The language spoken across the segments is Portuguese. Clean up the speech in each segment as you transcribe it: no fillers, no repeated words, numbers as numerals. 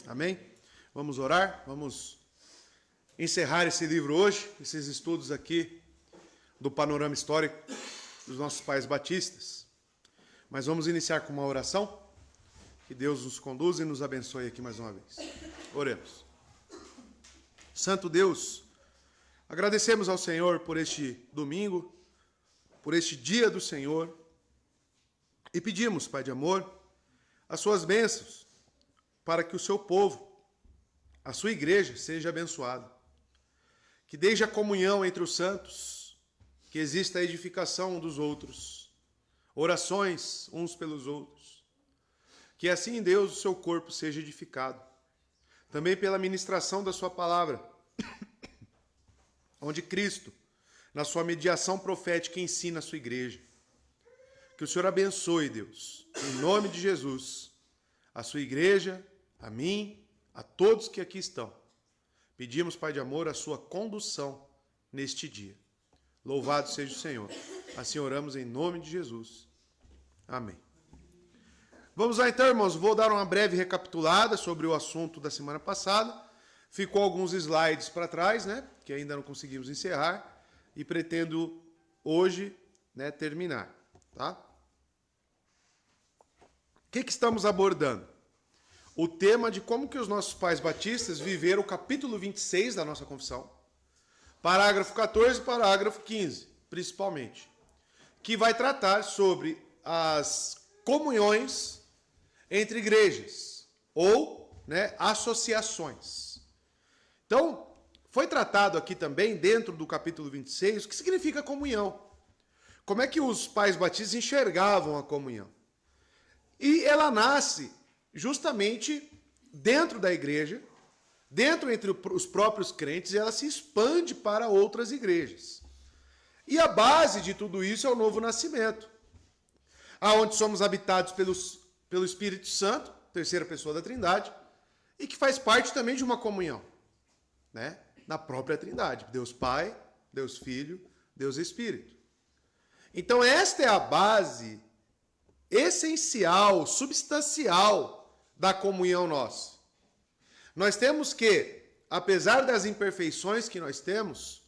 Amém? Vamos orar, vamos encerrar esse livro hoje, esses estudos aqui do panorama histórico dos nossos pais batistas. Mas vamos iniciar com uma oração, que Deus nos conduza e nos abençoe aqui mais uma vez. Oremos. Santo Deus, agradecemos ao Senhor por este domingo, por este dia do Senhor, e pedimos, Pai de amor, as suas bênçãos, para que o seu povo, a sua igreja, seja abençoada. Que desde a comunhão entre os santos, que exista a edificação um dos outros, orações uns pelos outros. Que assim, Deus, o seu corpo seja edificado. Também pela ministração da sua palavra, onde Cristo, na sua mediação profética, ensina a sua igreja. Que o Senhor abençoe, Deus, em nome de Jesus, a sua igreja, a mim, a todos que aqui estão. Pedimos, Pai de amor, a sua condução neste dia. Louvado seja o Senhor. Assim oramos em nome de Jesus. Amém. Vamos lá então, irmãos. Vou dar uma breve recapitulada sobre o assunto da semana passada. Ficou alguns slides para trás, né? Que ainda não conseguimos encerrar. E pretendo hoje, né, terminar. Tá? O que estamos abordando? O tema de como que os nossos pais batistas viveram o capítulo 26 da nossa confissão. Parágrafo 14 e parágrafo 15, principalmente. Que vai tratar sobre as comunhões entre igrejas, ou, né, associações. Então, foi tratado aqui também, dentro do capítulo 26, o que significa comunhão. Como é que os pais batistas enxergavam a comunhão. E ela nasce justamente dentro da igreja, dentro entre os próprios crentes, e ela se expande para outras igrejas. E a base de tudo isso é o novo nascimento, aonde somos habitados pelo Espírito Santo, terceira pessoa da Trindade, e que faz parte também de uma comunhão, né? Na própria Trindade, Deus Pai, Deus Filho, Deus Espírito. Então esta é a base essencial, substancial da comunhão nossa. Nós temos que, apesar das imperfeições que nós temos,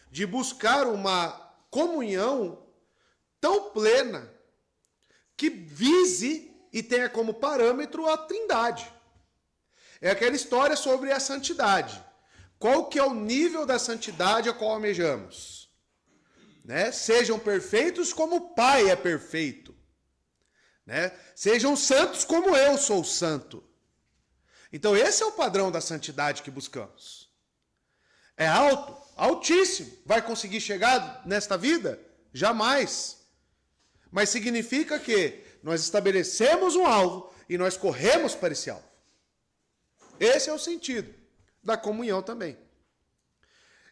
de buscar uma comunhão tão plena que vise e tenha como parâmetro a Trindade. É aquela história sobre a santidade. Qual que é o nível da santidade a qual almejamos? Né? Sejam perfeitos como o Pai é perfeito. Né? Sejam santos como eu sou santo. Então esse é o padrão da santidade que buscamos. É alto, altíssimo. Vai conseguir chegar nesta vida? Jamais. Mas significa que nós estabelecemos um alvo e nós corremos para esse alvo. Esse é o sentido da comunhão também.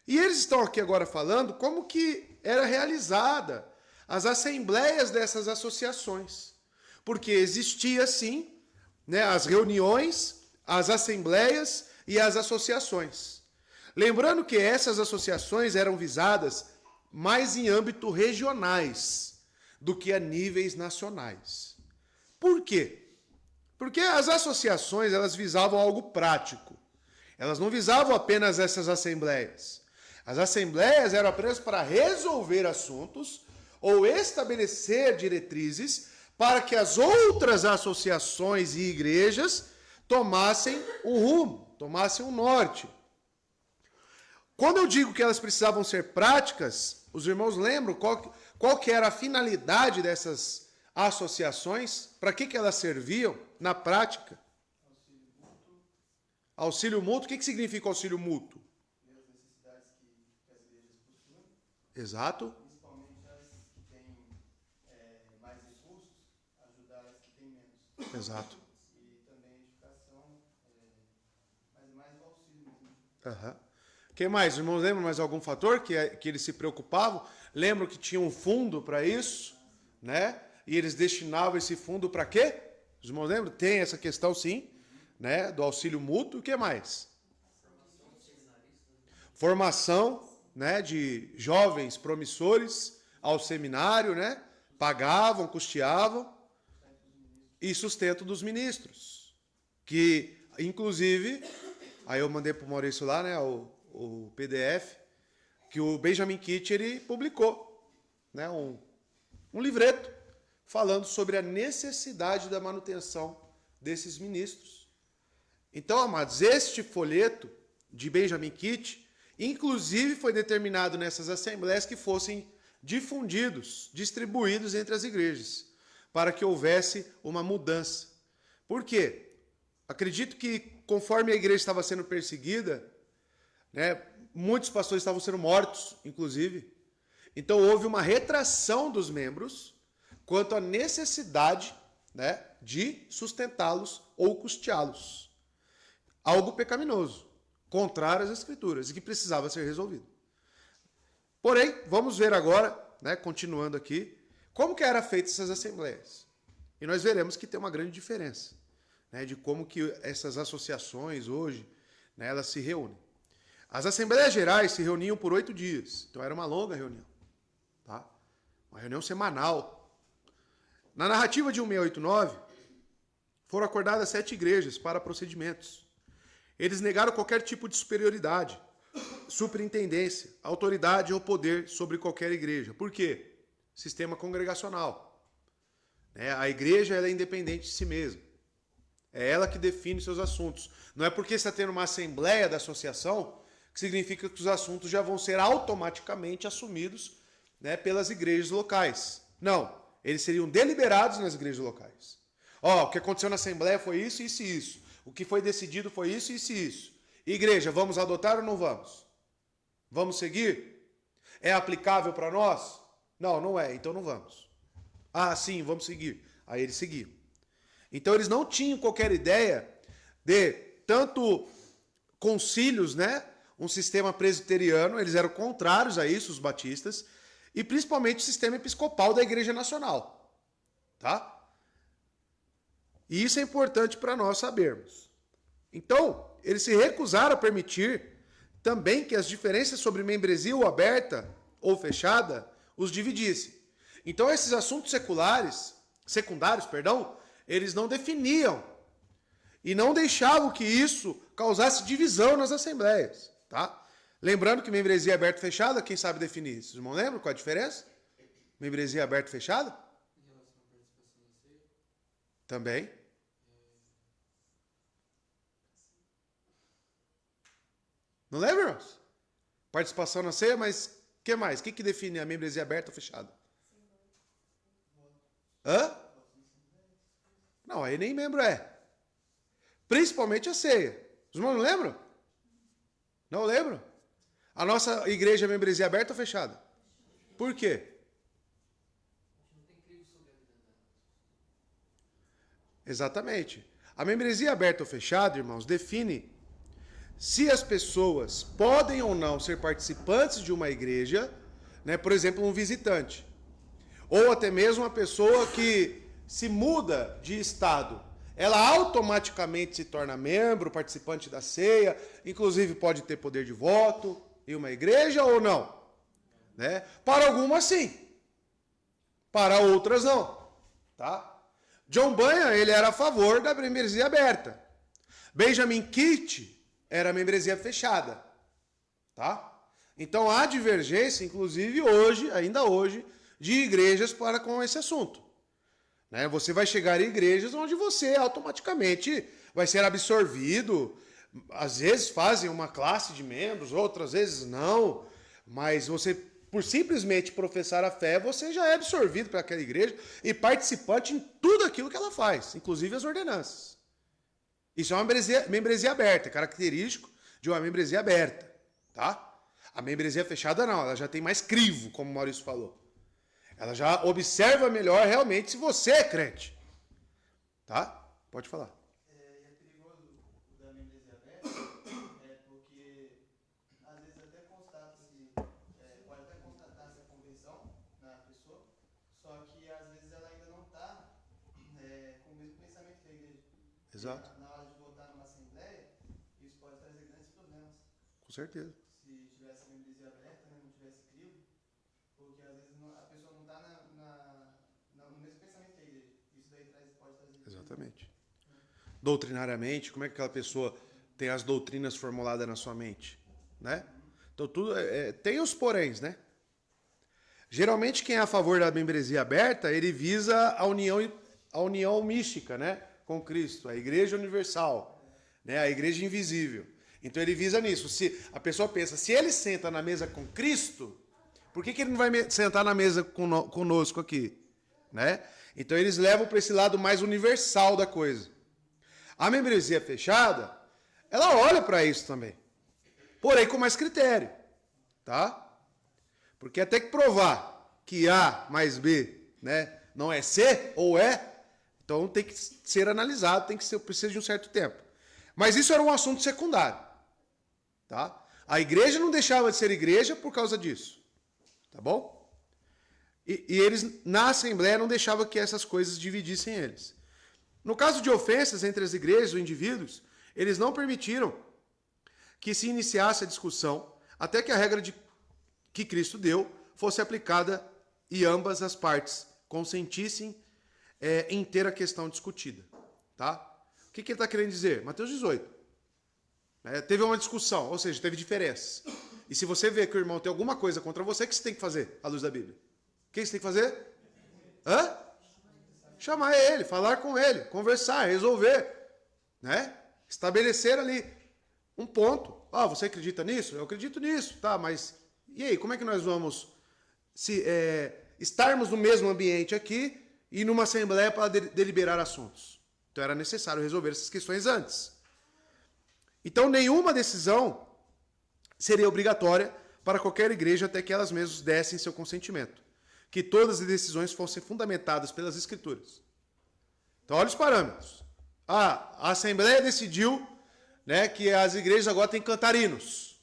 E eles estão aqui agora falando como que era realizada as assembleias dessas associações. Porque existia, sim, né, as reuniões, as assembleias e as associações. Lembrando que essas associações eram visadas mais em âmbito regionais do que a níveis nacionais. Por quê? Porque as associações, elas visavam algo prático. Elas não visavam apenas essas assembleias. As assembleias eram apenas para resolver assuntos ou estabelecer diretrizes para que as outras associações e igrejas tomassem um rumo, tomassem um norte. Quando eu digo que elas precisavam ser práticas, os irmãos lembram qual que era a finalidade dessas associações? Para que elas serviam na prática? Auxílio mútuo. O que significa auxílio mútuo? As necessidades que as igrejas possuem. Exato. Principalmente as que têm mais recursos, ajudar as que têm menos. Exato. E também a edificação, mas mais o auxílio mesmo. Aham. O que mais? Os irmãos lembram mais algum fator que eles se preocupavam? Lembram que tinha um fundo para isso, né? E eles destinavam esse fundo para quê? Os irmãos lembram? Tem essa questão, sim, né? Do auxílio mútuo. O que mais? Formação, né? De jovens promissores ao seminário, né? Pagavam, custeavam. E sustento dos ministros, que Inclusive, aí eu mandei pro Maurício lá, né, o PDF, que o Benjamin Kitt, ele publicou, né, um livreto falando sobre a necessidade da manutenção desses ministros. Então, amados, este folheto de Benjamin Kitt, inclusive foi determinado nessas assembleias que fossem difundidos, distribuídos entre as igrejas, para que houvesse uma mudança. Por quê? Acredito que conforme a igreja estava sendo perseguida, né, muitos pastores estavam sendo mortos, inclusive. Então houve uma retração dos membros quanto à necessidade, né, de sustentá-los ou custeá-los. Algo pecaminoso, contrário às Escrituras, e que precisava ser resolvido. Porém, vamos ver agora, né, continuando aqui, como que eram feitas essas assembleias. E nós veremos que tem uma grande diferença, né, de como que essas associações hoje, né, elas se reúnem. As Assembleias Gerais se reuniam por 8 dias, então era uma longa reunião. Tá? Uma reunião semanal. Na narrativa de 1689, foram acordadas 7 igrejas para procedimentos. Eles negaram qualquer tipo de superioridade, superintendência, autoridade ou poder sobre qualquer igreja. Por quê? Sistema congregacional. A igreja ela é independente de si mesma. É ela que define seus assuntos. Não é porque está tendo uma assembleia da associação que significa que os assuntos já vão ser automaticamente assumidos, né, pelas igrejas locais. Não, eles seriam deliberados nas igrejas locais. O que aconteceu na assembleia foi isso, isso e isso. O que foi decidido foi isso, isso e isso. Igreja, vamos adotar ou não vamos? Vamos seguir? É aplicável para nós? Não, não é, então não vamos. Ah, sim, vamos seguir. Aí eles seguiam. Então eles não tinham qualquer ideia de tanto concílios, né? Um sistema presbiteriano, eles eram contrários a isso, os batistas, e principalmente o sistema episcopal da Igreja Nacional. Tá? E isso é importante para nós sabermos. Então, eles se recusaram a permitir também que as diferenças sobre membresia ou aberta ou fechada os dividissem. Então, esses assuntos secundários, eles não definiam e não deixavam que isso causasse divisão nas assembleias. Tá? Lembrando que membresia aberta e fechada, quem sabe definir isso? Vocês não lembram qual a diferença? Membresia aberta e fechada? Em relação à participação na ceia? Também. Não lembra, irmãos? Participação na ceia, mas o que mais? O que define a membresia aberta ou fechada? Hã? Não, aí nem membro é. Principalmente a ceia. Os irmãos não lembram? Não lembram? A nossa igreja é membresia aberta ou fechada? Por quê? Exatamente. A membresia aberta ou fechada, irmãos, define se as pessoas podem ou não ser participantes de uma igreja, né? Por exemplo, um visitante. Ou até mesmo uma pessoa que se muda de estado. Ela automaticamente se torna membro, participante da ceia, inclusive pode ter poder de voto em uma igreja ou não? Né? Para algumas, sim. Para outras, não. Tá? John Bunyan, ele era a favor da membresia aberta. Benjamin Kitt era a membresia fechada. Tá? Então há divergência, inclusive hoje, ainda hoje, de igrejas para com esse assunto. Né? Você vai chegar em igrejas onde você automaticamente vai ser absorvido. Às vezes fazem uma classe de membros, outras vezes não. Mas você, por simplesmente professar a fé, você já é absorvido para aquela igreja e participante em tudo aquilo que ela faz, inclusive as ordenanças. Isso é uma membresia aberta, é característico de uma membresia aberta. Tá? A membresia fechada não, ela já tem mais crivo, como o Maurício falou. Ela já observa melhor realmente se você é crente. Tá? Pode falar. É perigoso o da membresia aberta, porque às vezes até constata-se, pode até constatar-se a conversão na pessoa, só que às vezes ela ainda não está com o mesmo pensamento que a igreja. Exato. Na hora de votar numa assembleia, isso pode trazer grandes problemas. Com certeza. Se tivesse a membresia aberta, né, não tivesse crivo, porque às vezes a pessoa não está no mesmo pensamento que a igreja. Isso daí pode trazer. Exatamente. doutrinariamente, como é que aquela pessoa tem as doutrinas formuladas na sua mente, né? Então tudo tem os poréns, né? Geralmente quem é a favor da membresia aberta, ele visa a união mística, né, com Cristo, a igreja universal, né, a igreja invisível. Então ele visa nisso. Se a pessoa pensa, se ele senta na mesa com Cristo, por que ele não vai sentar na mesa conosco aqui, né? Então eles levam para esse lado mais universal da coisa. A membresia fechada, ela olha para isso também, porém com mais critério, tá? Porque até que provar que A mais B, né, não é C ou é, então tem que ser analisado, precisa de um certo tempo. Mas isso era um assunto secundário, tá? A igreja não deixava de ser igreja por causa disso, tá bom? E eles, na Assembleia, não deixavam que essas coisas dividissem eles. No caso de ofensas entre as igrejas ou indivíduos, eles não permitiram que se iniciasse a discussão até que a regra que Cristo deu fosse aplicada e ambas as partes consentissem em ter a questão discutida. Tá? O que ele está querendo dizer? Mateus 18. Teve uma discussão, ou seja, teve diferenças. E se você vê que o irmão tem alguma coisa contra você, o que você tem que fazer à luz da Bíblia? O que você tem que fazer? Chamar ele, falar com ele, conversar, resolver. Né? Estabelecer ali um ponto. Você acredita nisso? Eu acredito nisso. Tá, mas e aí, como é que nós vamos estarmos no mesmo ambiente aqui e numa assembleia para deliberar assuntos? Então era necessário resolver essas questões antes. Então nenhuma decisão seria obrigatória para qualquer igreja até que elas mesmas dessem seu consentimento. Que todas as decisões fossem fundamentadas pelas Escrituras. Então olha os parâmetros. A Assembleia decidiu, né, que as igrejas agora têm que cantar hinos.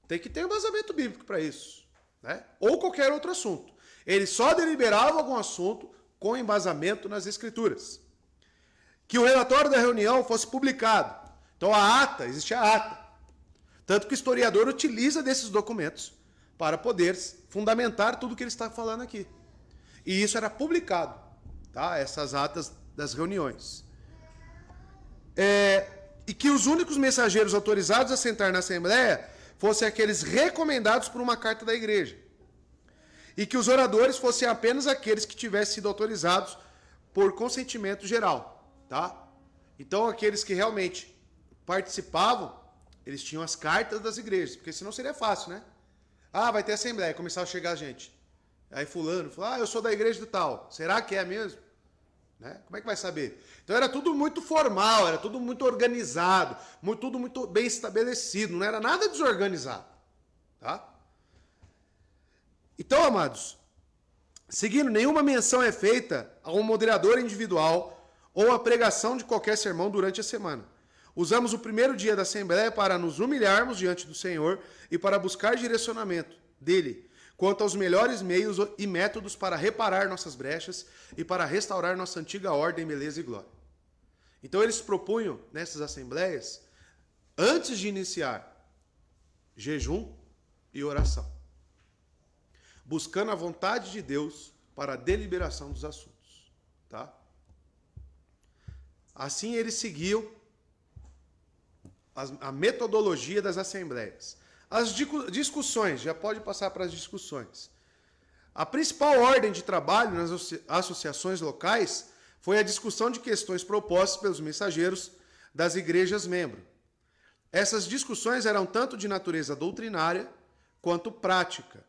Tem que ter um embasamento bíblico para isso. Né? Ou qualquer outro assunto. Eles só deliberavam algum assunto com embasamento nas Escrituras. Que o relatório da reunião fosse publicado. Então existe a ata. Tanto que o historiador utiliza desses documentos para poder fundamentar tudo o que ele está falando aqui. E isso era publicado, tá? Essas atas das reuniões. E que os únicos mensageiros autorizados a sentar na Assembleia fossem aqueles recomendados por uma carta da igreja. E que os oradores fossem apenas aqueles que tivessem sido autorizados por consentimento geral. Tá? Então, aqueles que realmente participavam, eles tinham as cartas das igrejas, porque senão seria fácil, né? Vai ter Assembleia, começar a chegar gente. Aí fulano falou, eu sou da igreja do tal. Será que é mesmo? Né? Como é que vai saber? Então era tudo muito formal, era tudo muito organizado, tudo muito bem estabelecido, não era nada desorganizado. Tá? Então, amados, seguindo, nenhuma menção é feita a um moderador individual ou a pregação de qualquer sermão durante a semana. Usamos o primeiro dia da Assembleia para nos humilharmos diante do Senhor e para buscar direcionamento dele quanto aos melhores meios e métodos para reparar nossas brechas e para restaurar nossa antiga ordem, beleza e glória. Então eles propunham nessas assembleias, antes de iniciar, jejum e oração, buscando a vontade de Deus para a deliberação dos assuntos. Tá? Assim eles seguiam a metodologia das assembleias. As discussões, já pode passar para as discussões. A principal ordem de trabalho nas associações locais foi a discussão de questões propostas pelos mensageiros das igrejas membros. Essas discussões eram tanto de natureza doutrinária quanto prática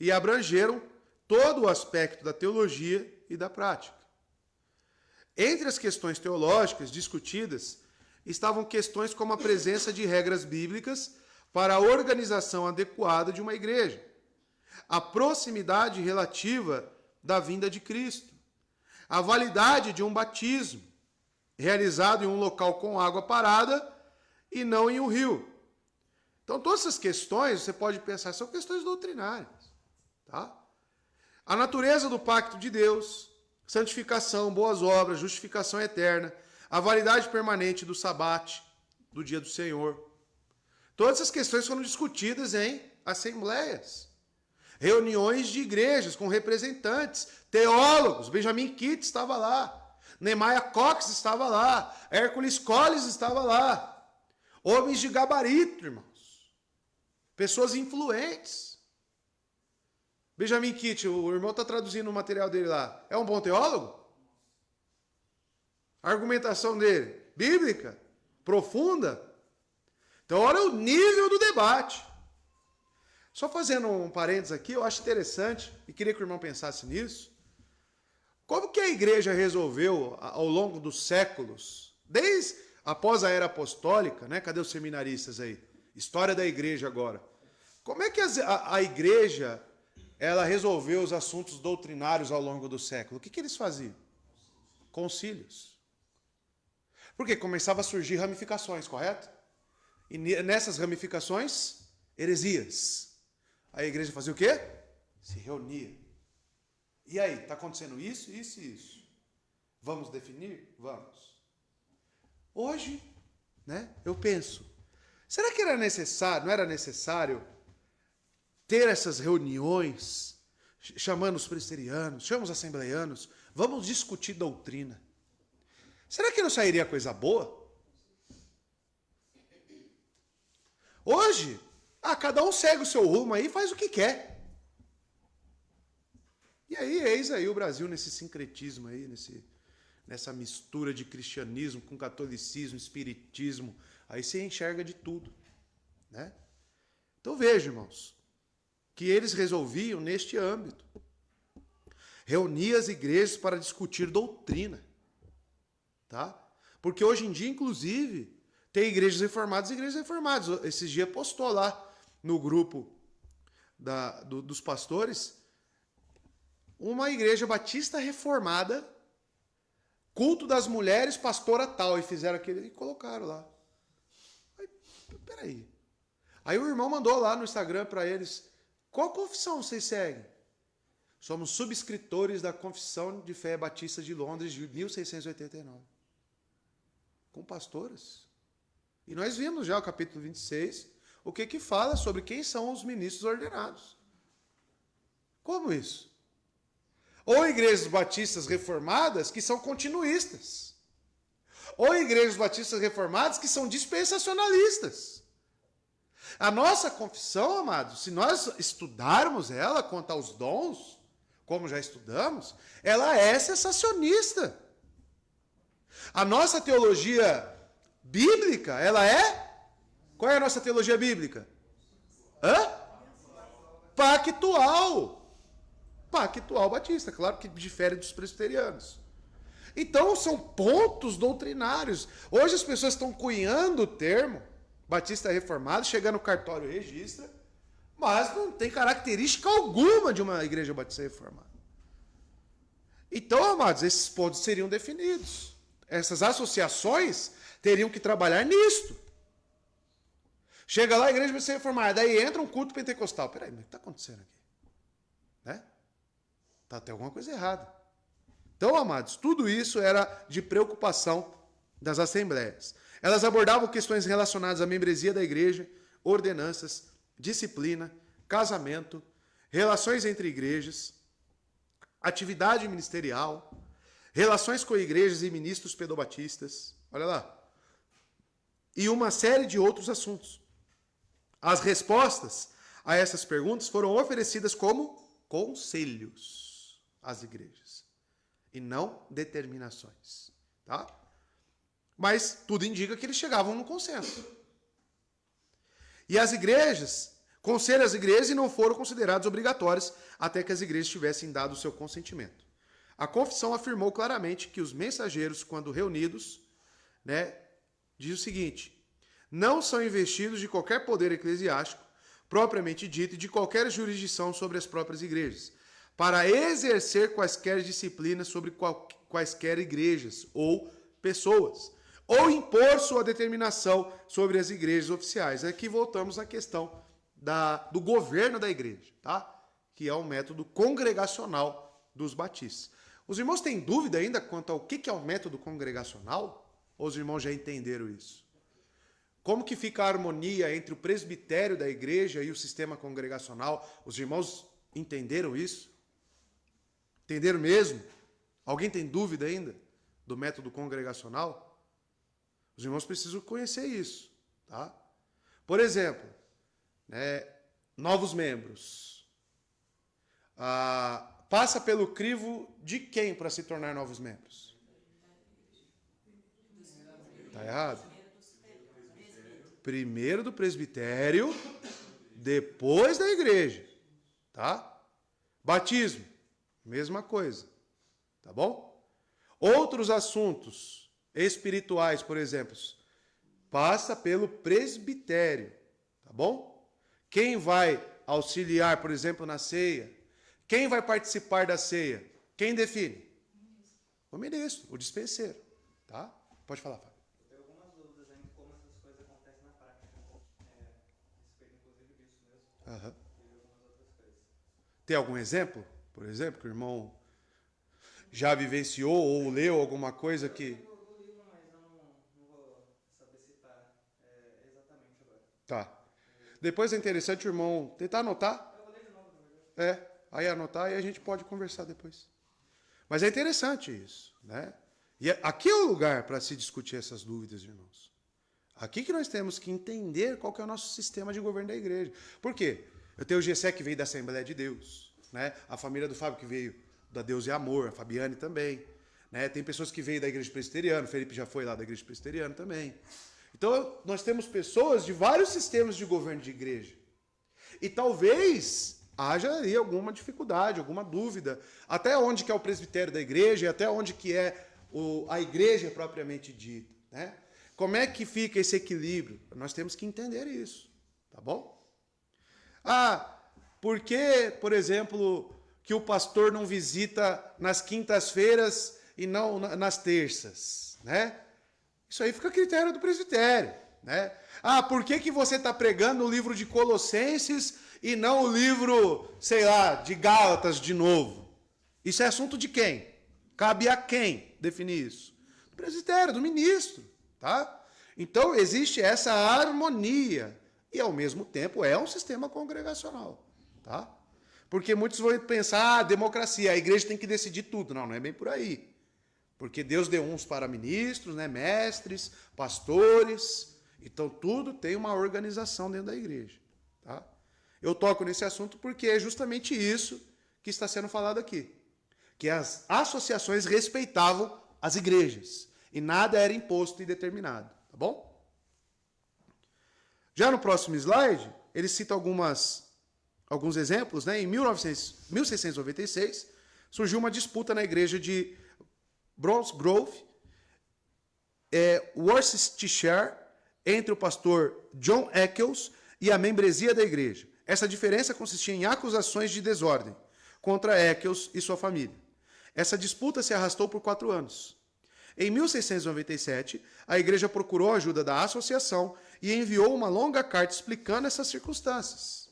e abrangeram todo o aspecto da teologia e da prática. Entre as questões teológicas discutidas estavam questões como a presença de regras bíblicas para a organização adequada de uma igreja, a proximidade relativa da vinda de Cristo, a validade de um batismo realizado em um local com água parada e não em um rio. Então, todas essas questões, você pode pensar, são questões doutrinárias. Tá? A natureza do pacto de Deus, santificação, boas obras, justificação eterna, a validade permanente do sabate, do dia do Senhor. Todas essas questões foram discutidas em assembleias, reuniões de igrejas com representantes, teólogos. Benjamin Kitt estava lá. Nehemiah Cox estava lá. Hércules Colles estava lá. Homens de gabarito, irmãos. Pessoas influentes. Benjamin Kitt, o irmão está traduzindo o material dele lá. É um bom teólogo? A argumentação dele, bíblica, profunda. Então, olha o nível do debate. Só fazendo um parênteses aqui, eu acho interessante, e queria que o irmão pensasse nisso. Como que a igreja resolveu, ao longo dos séculos, desde após a era apostólica, né? Cadê os seminaristas aí? História da igreja agora. Como é que a igreja ela resolveu os assuntos doutrinários ao longo do século? O que eles faziam? Concílios. Porque começava a surgir ramificações, correto? E nessas ramificações, heresias. A igreja fazia o quê? Se reunia. E aí, está acontecendo isso, isso e isso. Vamos definir? Vamos. Hoje, né, eu penso, será que não era necessário ter essas reuniões, chamando os presbiterianos, chamando os assembleianos, vamos discutir doutrina? Será que não sairia coisa boa? Hoje, cada um segue o seu rumo aí e faz o que quer. E aí, eis aí o Brasil nesse sincretismo aí, nessa mistura de cristianismo com catolicismo, espiritismo, aí você enxerga de tudo, né? Então veja, irmãos, que eles resolviam neste âmbito. Reunir as igrejas para discutir doutrina, tá? Porque hoje em dia, inclusive, tem igrejas reformadas e igrejas reformadas. Esses dias postou lá no grupo dos pastores uma igreja batista reformada, culto das mulheres, pastora tal, e fizeram aquele e colocaram lá. Aí, peraí. Aí o irmão mandou lá no Instagram para eles, qual confissão vocês seguem? Somos subscritores da Confissão de Fé Batista de Londres de 1689. Com pastoras. E nós vimos já o capítulo 26, o que fala sobre quem são os ministros ordenados. Como isso? Ou igrejas batistas reformadas que são continuistas. Ou igrejas batistas reformadas que são dispensacionalistas. A nossa confissão, amados, se nós estudarmos ela quanto aos dons, como já estudamos, ela é cessacionista. A nossa teologia bíblica, ela é? Qual é a nossa teologia bíblica? Pactual. Pactual batista, claro que difere dos presbiterianos. Então, são pontos doutrinários. Hoje as pessoas estão cunhando o termo batista reformado, chega no cartório e registra, mas não tem característica alguma de uma igreja batista reformada. Então, amados, esses pontos seriam definidos. Essas associações teriam que trabalhar nisto. Chega lá a igreja batista reformada, daí entra um culto pentecostal. Peraí, mas o que está acontecendo aqui? Né? Está até alguma coisa errada. Então, amados, tudo isso era de preocupação das assembleias. Elas abordavam questões relacionadas à membresia da igreja, ordenanças, disciplina, casamento, relações entre igrejas, atividade ministerial, relações com igrejas e ministros pedobatistas, olha lá, e uma série de outros assuntos. As respostas a essas perguntas foram oferecidas como conselhos às igrejas e não determinações, tá? Mas tudo indica que eles chegavam num consenso. E as igrejas, conselho às igrejas, não foram considerados obrigatórios até que as igrejas tivessem dado o seu consentimento. A confissão afirmou claramente que os mensageiros, quando reunidos, né, diz o seguinte: não são investidos de qualquer poder eclesiástico, propriamente dito, e de qualquer jurisdição sobre as próprias igrejas, para exercer quaisquer disciplinas sobre quaisquer igrejas ou pessoas, ou impor sua determinação sobre as igrejas oficiais. Aqui voltamos à questão do governo da igreja, tá? Que é o método congregacional dos batistas. Os irmãos têm dúvida ainda quanto ao que é o método congregacional? Ou os irmãos já entenderam isso? Como que fica a harmonia entre o presbitério da igreja e o sistema congregacional? Os irmãos entenderam isso? Entenderam mesmo? Alguém tem dúvida ainda do método congregacional, os irmãos precisam conhecer isso. Tá? Por exemplo, né, novos membros. Passa pelo crivo de quem para se tornar novos membros? Está errado? Primeiro do presbitério, depois da igreja. Tá? Batismo, mesma coisa. Tá bom? Outros assuntos espirituais, por exemplo, passa pelo presbitério. Tá bom? Quem vai auxiliar, por exemplo, na ceia? Quem vai participar da ceia? Quem define? O ministro, o dispenseiro. Tá? Pode falar, Fábio. Eu tenho algumas dúvidas ainda como essas coisas acontecem na prática. Respeito, inclusive, disso mesmo. Aham. E algumas outras coisas. Tem algum exemplo? Por exemplo, que o irmão já vivenciou ou leu alguma coisa que... Eu do livro, mas eu não vou saber citar exatamente agora. Tá. Depois é interessante o irmão tentar anotar. Eu vou ler de novo, na verdade. Aí anotar e a gente pode conversar depois. Mas é interessante isso, né? E aqui é o lugar para se discutir essas dúvidas, irmãos. Aqui que nós temos que entender qual que é o nosso sistema de governo da igreja. Por quê? Eu tenho o Gessé que veio da Assembleia de Deus, né? A família do Fábio que veio da Deus e Amor, a Fabiane também, né? Tem pessoas que veio da igreja presbiteriana, o Felipe já foi lá da igreja presbiteriana também. Então, nós temos pessoas de vários sistemas de governo de igreja. E talvez haja aí alguma dificuldade, alguma dúvida, até onde que é o presbitério da igreja e até onde que é a igreja propriamente dita, né? Como é que fica esse equilíbrio? Nós temos que entender isso, tá bom? Por que, por exemplo, que o pastor não visita nas quintas-feiras e não nas terças, né? Isso aí fica a critério do presbitério, né? Por que você está pregando o livro de Colossenses e não o livro, sei lá, de Gálatas de novo? Isso é assunto de quem? Cabe a quem definir isso? Do presbitério, do ministro, tá? Então existe essa harmonia e ao mesmo tempo é um sistema congregacional, tá? Porque muitos vão pensar, democracia, a igreja tem que decidir tudo. Não é bem por aí. Porque Deus deu uns para ministros, né, mestres, pastores. Então, tudo tem uma organização dentro da igreja. Tá? Eu toco nesse assunto porque é justamente isso que está sendo falado aqui. Que as associações respeitavam as igrejas. E nada era imposto e determinado. Tá bom? Já no próximo slide, ele cita alguns exemplos. Né? Em 1696, surgiu uma disputa na igreja de Bromsgrove, Worcestershire, entre o pastor John Eccles e a membresia da igreja. Essa diferença consistia em acusações de desordem contra Eccles e sua família. Essa disputa se arrastou por 4 anos. Em 1697, a igreja procurou a ajuda da associação e enviou uma longa carta explicando essas circunstâncias.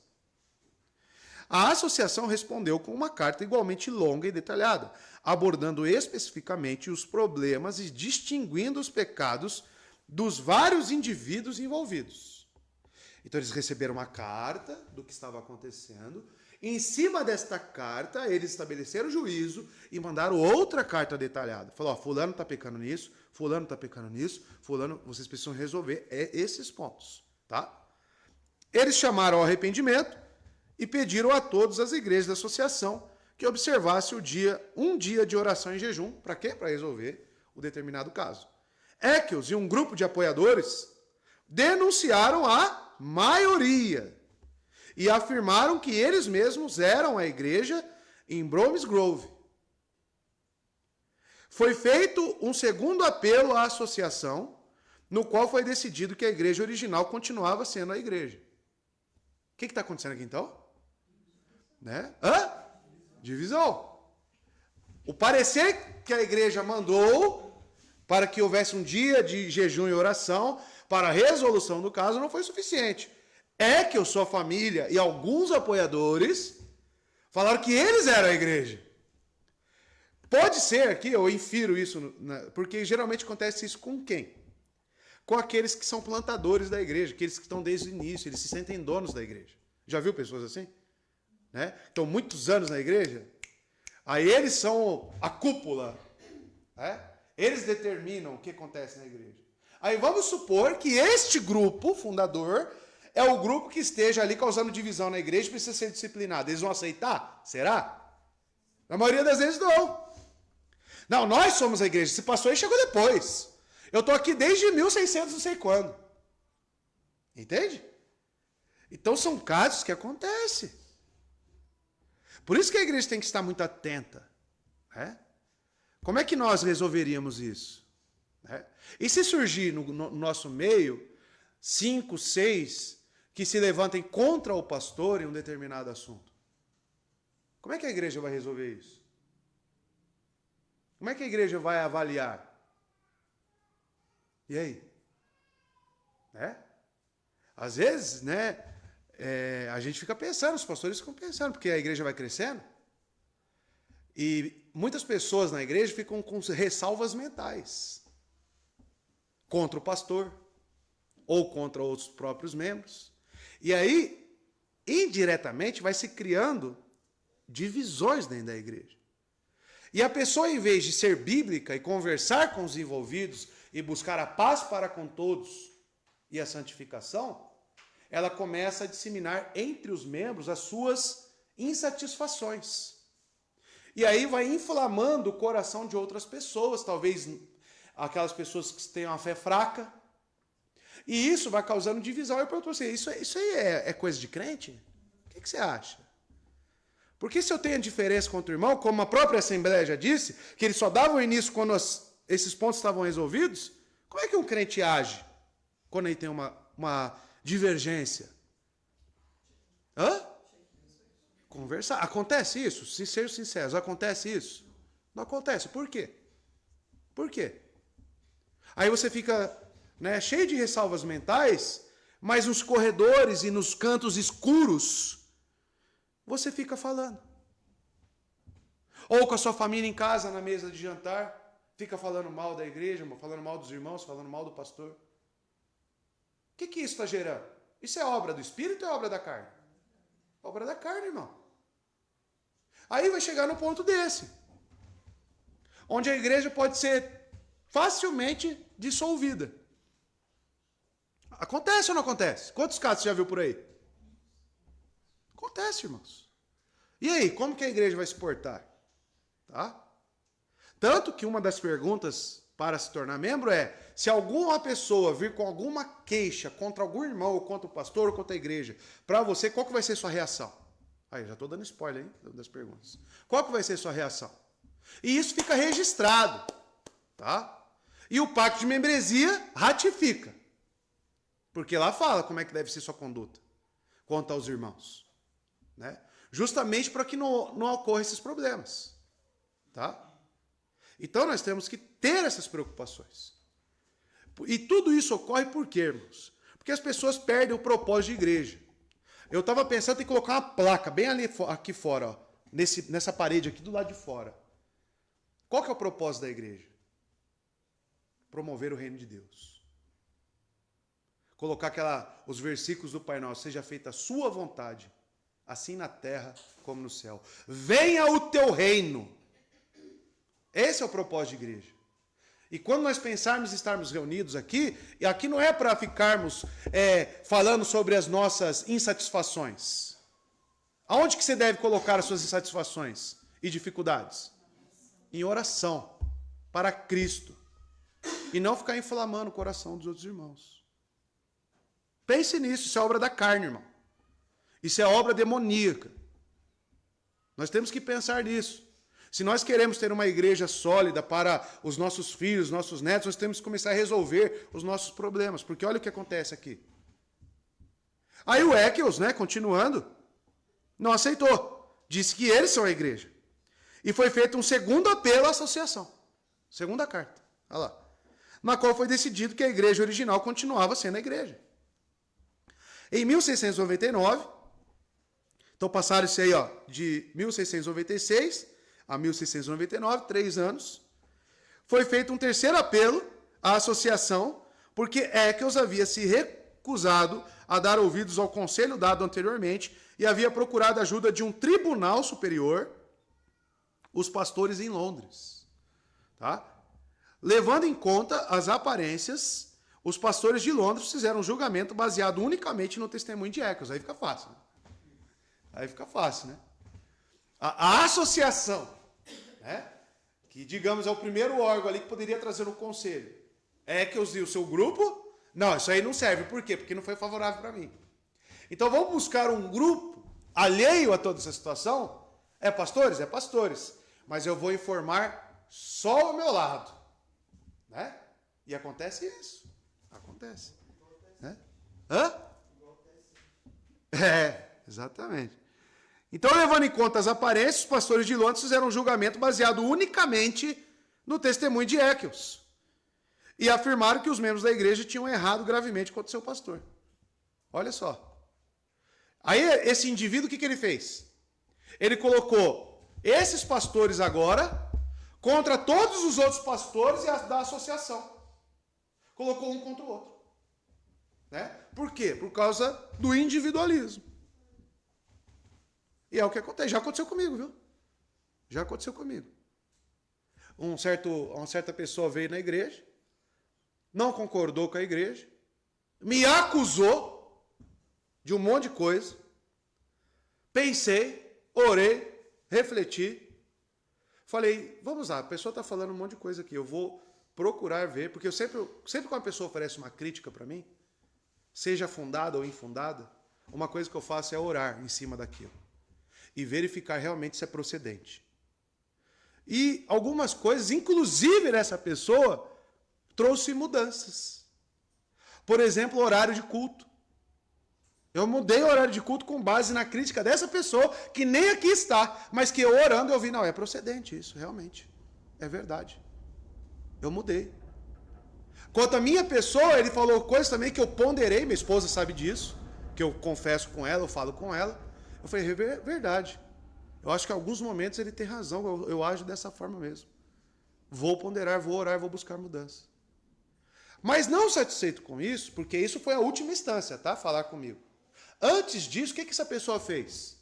A associação respondeu com uma carta igualmente longa e detalhada, abordando especificamente os problemas e distinguindo os pecados dos vários indivíduos envolvidos. Então eles receberam uma carta do que estava acontecendo. Em cima desta carta, eles estabeleceram juízo e mandaram outra carta detalhada. Falou, fulano está pecando nisso, fulano está pecando nisso, fulano, vocês precisam resolver esses pontos. Tá? Eles chamaram ao arrependimento e pediram a todas as igrejas da associação que observasse um dia de oração em jejum. Para quê? Para resolver o determinado caso. Eccles e um grupo de apoiadores denunciaram a maioria e afirmaram que eles mesmos eram a igreja em Bromsgrove. Foi feito um segundo apelo à associação, no qual foi decidido que a igreja original continuava sendo a igreja. O que está acontecendo aqui então? Né? Divisão. O parecer que a igreja mandou para que houvesse um dia de jejum e oração para a resolução do caso não foi suficiente. Que sua família e alguns apoiadores falaram que eles eram a igreja. Pode ser aqui, eu infiro isso, porque geralmente acontece isso com quem? Com aqueles que são plantadores da igreja, aqueles que estão desde o início, eles se sentem donos da igreja. Já viu pessoas assim? Né? Estão muitos anos na igreja, aí eles são a cúpula, né? Eles determinam o que acontece na igreja. Aí vamos supor que este grupo fundador é o grupo que esteja ali causando divisão na igreja e precisa ser disciplinado. Eles vão aceitar? Será? Na maioria das vezes não. Não, nós somos a igreja. Esse pastor aí chegou depois. Eu estou aqui desde 1600 não sei quando. Entende? Então são casos que acontecem. Por isso que a igreja tem que estar muito atenta. Né? Como é que nós resolveríamos isso? Né? E se surgir no nosso meio 5, 6 que se levantem contra o pastor em um determinado assunto? Como é que a igreja vai resolver isso? Como é que a igreja vai avaliar? E aí? Né? Às vezes, né, a gente fica pensando, os pastores ficam pensando, porque a igreja vai crescendo. E muitas pessoas na igreja ficam com ressalvas mentais contra o pastor ou contra outros próprios membros. E aí, indiretamente, vai se criando divisões dentro da igreja. E a pessoa, em vez de ser bíblica e conversar com os envolvidos e buscar a paz para com todos e a santificação, ela começa a disseminar entre os membros as suas insatisfações. E aí vai inflamando o coração de outras pessoas, talvez aquelas pessoas que têm uma fé fraca. E isso vai causando divisão. Eu pergunto você, isso aí é coisa de crente? O que você acha? Porque se eu tenho diferença contra o irmão, como a própria Assembleia já disse, que eles só davam início quando esses pontos estavam resolvidos, como é que um crente age quando ele tem uma divergência? Hã? Conversar. Acontece isso? Se ser sinceros, acontece isso? Não acontece. Por quê? Por quê? Aí você fica, né, cheio de ressalvas mentais, mas nos corredores e nos cantos escuros, você fica falando. Ou com a sua família em casa, na mesa de jantar, fica falando mal da igreja, falando mal dos irmãos, falando mal do pastor. O que isso está gerando? Isso é obra do Espírito ou é obra da carne? Obra da carne, irmão. Aí vai chegar no ponto desse, onde a igreja pode ser facilmente dissolvida. Acontece ou não acontece? Quantos casos você já viu por aí? Acontece, irmãos. E aí, como que a igreja vai se portar? Tá? Tanto que uma das perguntas para se tornar membro é, se alguma pessoa vir com alguma queixa contra algum irmão, ou contra o pastor, ou contra a igreja, para você, qual que vai ser a sua reação? Aí, já estou dando spoiler, hein, das perguntas. Qual que vai ser a sua reação? E isso fica registrado. Tá? E o pacto de membresia ratifica. Porque lá fala como é que deve ser sua conduta quanto aos irmãos. Né? Justamente para que não ocorram esses problemas. Tá? Então nós temos que ter essas preocupações. E tudo isso ocorre por quê, irmãos? Porque as pessoas perdem o propósito de igreja. Eu estava pensando em colocar uma placa bem ali, aqui fora, ó, nessa parede aqui do lado de fora. Qual que é o propósito da igreja? Promover o reino de Deus. Colocar os versículos do Pai Nosso, seja feita a sua vontade, assim na terra como no céu. Venha o teu reino. Esse é o propósito de igreja. E quando nós pensarmos em estarmos reunidos aqui, e aqui não é para ficarmos falando sobre as nossas insatisfações. Aonde que você deve colocar as suas insatisfações e dificuldades? Em oração, para Cristo. E não ficar inflamando o coração dos outros irmãos. Pense nisso, isso é obra da carne, irmão. Isso é obra demoníaca. Nós temos que pensar nisso. Se nós queremos ter uma igreja sólida para os nossos filhos, nossos netos, nós temos que começar a resolver os nossos problemas. Porque olha o que acontece aqui. Aí o Eccles, né, continuando, não aceitou. Disse que eles são a igreja. E foi feito um segundo apelo à associação. Segunda carta. Olha lá. Na qual foi decidido que a igreja original continuava sendo a igreja. Em 1699, então passaram isso aí, ó, de 1696 a 1699, 3 anos, foi feito um terceiro apelo à associação, porque Eccles havia se recusado a dar ouvidos ao conselho dado anteriormente e havia procurado a ajuda de um tribunal superior, os pastores em Londres. Tá? levando em conta as aparências, os pastores de Londres fizeram um julgamento baseado unicamente no testemunho de Eccles. Aí fica fácil. Né? Aí fica fácil, né? A associação, né? Que, digamos, é o primeiro órgão ali que poderia trazer um conselho. Eccles e o seu grupo, não, isso aí não serve. Por quê? Porque não foi favorável para mim. Então vamos buscar um grupo alheio a toda essa situação. É pastores? É pastores. Mas eu vou informar só o meu lado. Né? E acontece isso. Acontece. Né? Hã? Exatamente. Então, levando em conta as aparências, os pastores de Londres fizeram um julgamento baseado unicamente no testemunho de Eccles. E afirmaram que os membros da igreja tinham errado gravemente contra o seu pastor. Olha só. Aí, esse indivíduo, o que ele fez? Ele colocou esses pastores agora contra todos os outros pastores da associação. Colocou um contra o outro. Né? Por quê? Por causa do individualismo. E é o que acontece. Já aconteceu comigo, viu? Já aconteceu comigo. Uma certa pessoa veio na igreja, não concordou com a igreja, me acusou de um monte de coisa. Pensei, orei, refleti. Falei, vamos lá, a pessoa está falando um monte de coisa aqui. Eu vou procurar ver, porque eu sempre que uma pessoa oferece uma crítica para mim, seja fundada ou infundada, uma coisa que eu faço é orar em cima daquilo. E verificar realmente se é procedente. E algumas coisas, inclusive nessa pessoa, trouxe mudanças. Por exemplo, o horário de culto. Eu mudei o horário de culto com base na crítica dessa pessoa, que nem aqui está, mas que eu orando eu vi, não, é procedente isso, realmente. É verdade. Eu mudei. Quanto à minha pessoa, ele falou coisas também que eu ponderei, minha esposa sabe disso, que eu confesso com ela, eu falo com ela. Eu falei, é verdade. Eu acho que em alguns momentos ele tem razão, eu ajo dessa forma mesmo. Vou ponderar, vou orar, vou buscar mudança. Mas não satisfeito com isso, porque isso foi a última instância, tá? Falar comigo. Antes disso, o que essa pessoa fez?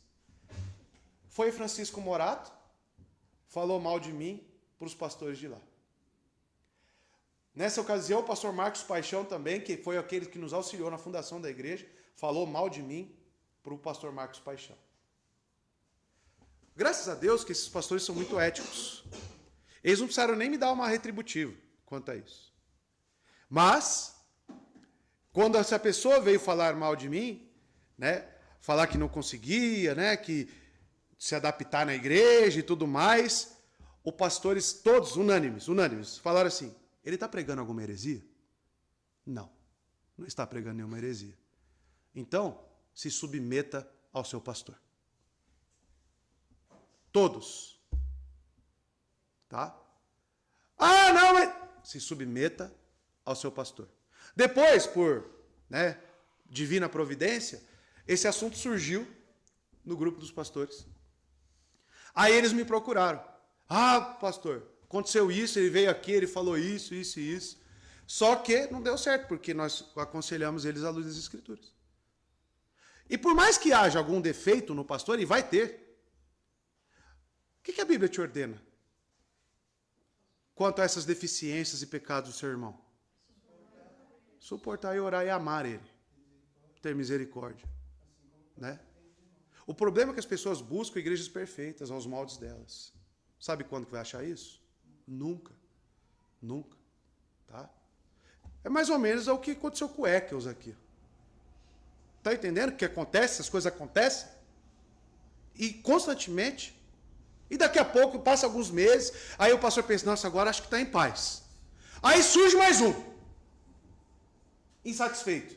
Foi Francisco Morato, falou mal de mim para os pastores de lá. Nessa ocasião, o pastor Marcos Paixão também, que foi aquele que nos auxiliou na fundação da igreja, falou mal de mim para o pastor Marcos Paixão. Graças a Deus que esses pastores são muito éticos. Eles não precisaram nem me dar uma retributiva quanto a isso. Mas, quando essa pessoa veio falar mal de mim, né, falar que não conseguia, né, que se adaptar na igreja e tudo mais, os pastores todos, unânimes, falaram assim, ele está pregando alguma heresia? Não, não está pregando nenhuma heresia. Então, se submeta ao seu pastor. Todos. Tá? Ah, não, mas... Se submeta ao seu pastor. Depois, por divina providência, esse assunto surgiu no grupo dos pastores. Aí eles me procuraram. Ah, pastor, aconteceu isso, ele veio aqui, ele falou isso, isso e isso. Só que não deu certo, porque nós aconselhamos eles à luz das Escrituras. E por mais que haja algum defeito no pastor, e vai ter, o que a Bíblia te ordena quanto a essas deficiências e pecados do seu irmão? Suportar e orar e amar ele. Ter misericórdia. Né? O problema é que as pessoas buscam igrejas perfeitas aos moldes delas. Sabe quando que vai achar isso? Nunca. Nunca. Tá? É mais ou menos o que aconteceu com o Eccles aqui. Está entendendo o que acontece? As coisas acontecem. E constantemente. E daqui a pouco, passa alguns meses, aí o pastor pensa, nossa, agora acho que está em paz. Aí surge mais um. Insatisfeito.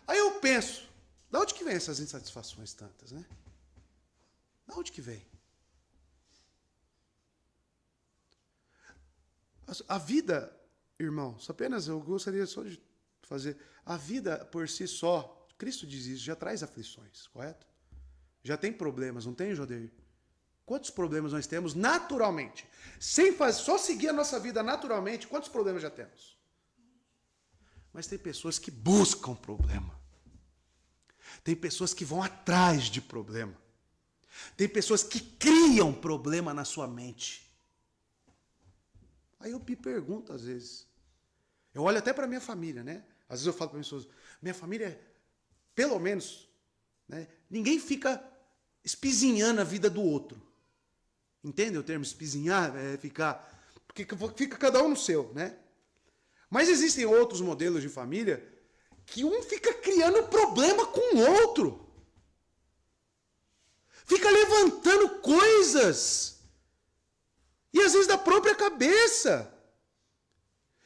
Aí eu penso, de onde que vem essas insatisfações tantas, né? De onde que vem? A vida, irmãos, apenas eu gostaria só de fazer, a vida por si só, Cristo diz isso, já traz aflições, correto? Já tem problemas, não tem, Jodeir? Quantos problemas nós temos naturalmente? Só seguir a nossa vida naturalmente, quantos problemas já temos? Mas tem pessoas que buscam problema. Tem pessoas que vão atrás de problema. Tem pessoas que criam problema na sua mente. Aí eu me pergunto às vezes. Eu olho até para minha família, né? Às vezes eu falo para minha esposa, minha família, pelo menos, né? Ninguém fica espizinhando a vida do outro. Entende o termo espizinhar? É ficar... Porque fica cada um no seu, né? Mas existem outros modelos de família que um fica criando problema com o outro. Fica levantando coisas. E às vezes da própria cabeça.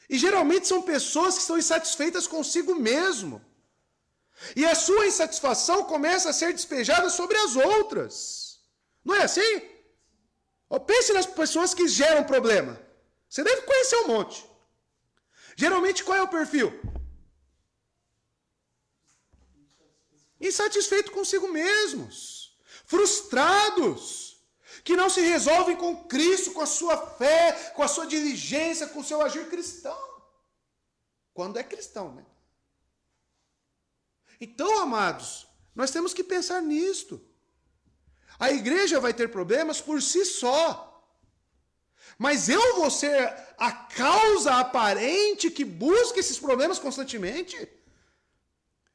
E geralmente são pessoas que estão insatisfeitas consigo mesmo. E a sua insatisfação começa a ser despejada sobre as outras. Não é assim? Pense nas pessoas que geram problema. Você deve conhecer um monte. Geralmente qual é o perfil? Insatisfeito consigo mesmos. Frustrados. Que não se resolvem com Cristo, com a sua fé, com a sua diligência, com o seu agir cristão. Quando é cristão, né? Então, amados, nós temos que pensar nisto. A igreja vai ter problemas por si só. Mas eu vou ser a causa aparente que busca esses problemas constantemente?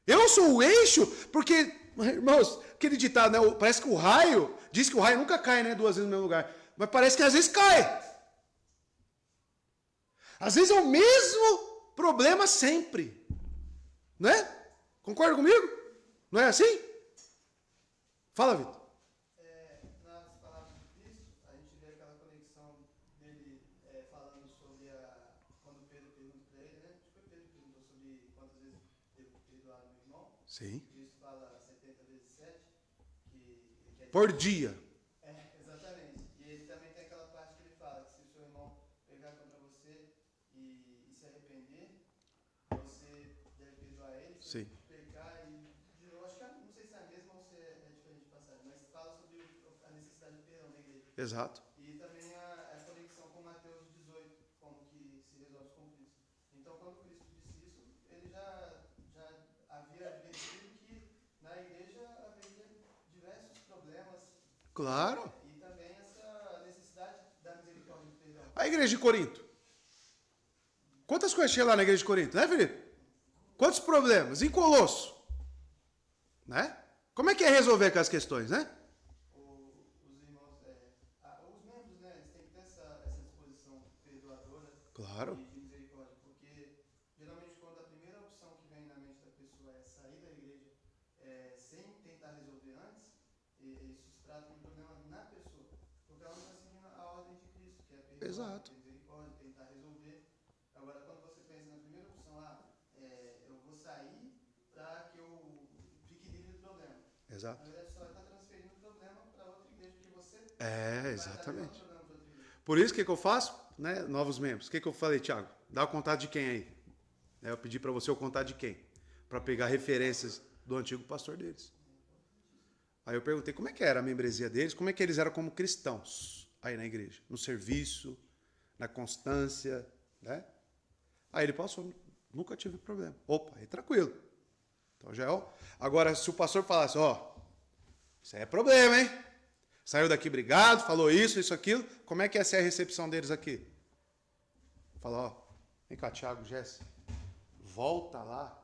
Eu sou o eixo, porque, irmãos, aquele ditado, né? Parece que o raio, diz que o raio nunca cai, né? 2 vezes no mesmo lugar. Mas parece que às vezes cai. Às vezes é o mesmo problema sempre. Não é? Concorda comigo? Não é assim? Fala, Vitor. Nas palavras de Cristo, a gente vê aquela conexão dele falando sobre quando Pedro pergunta para ele, né? Acho que foi Pedro que perguntou sobre quantas vezes devo perdoar meu irmão. Sim. Cristo fala 70 vezes 7, que Por dia. Exatamente. E ele também tem aquela parte que ele fala que se o seu irmão pegar contra você e se arrepender, você deve perdoar ele. Sim. Pecar e, de novo, acho que não sei se é a mesma ou se é diferente de passagem, mas fala sobre a necessidade de perdão da igreja. Exato. E também a conexão com Mateus 18, como que se resolve os conflitos. Então, quando Cristo disse isso, ele já havia advertido que na igreja haveria diversos problemas. Claro. E também essa necessidade da misericórdia e do perdão. A igreja de Corinto. Quantas coisas tinha lá na igreja de Corinto, né, Felipe? Quantos problemas? Em Colosso. Né? Como é que é resolver aquelas questões, né? Os irmãos, os membros, né, eles têm que ter essa disposição perdoadora. Claro. E de misericórdia, porque geralmente quando a primeira opção que vem na mente da pessoa é sair da igreja sem tentar resolver antes, isso se trata de um problema na pessoa, porque ela não está seguindo a ordem de Cristo, que é perdoar, Exato. ter misericórdia, tentar resolver. Agora, quando você pensa na primeira opção, eu vou sair para que eu fique livre do problema. Exato. Na verdade, só está transferindo o problema para outra igreja, que você Exatamente. Por isso, o que eu faço? Né? Novos membros. O que eu falei, Thiago? Dá o contato de quem aí? Eu pedi para você o contato de quem? Para pegar referências do antigo pastor deles. Aí eu perguntei como é que era a membresia deles, como é que eles eram como cristãos aí na igreja, no serviço, na constância, né? Aí ele passou, nunca tive problema. Opa, aí tranquilo. Então já é. Agora, se o pastor falasse, isso aí é problema, hein? Saiu daqui brigado, falou isso, aquilo, como é que ia ser a recepção deles aqui? Fala, vem cá, Thiago, Jéssica, volta lá,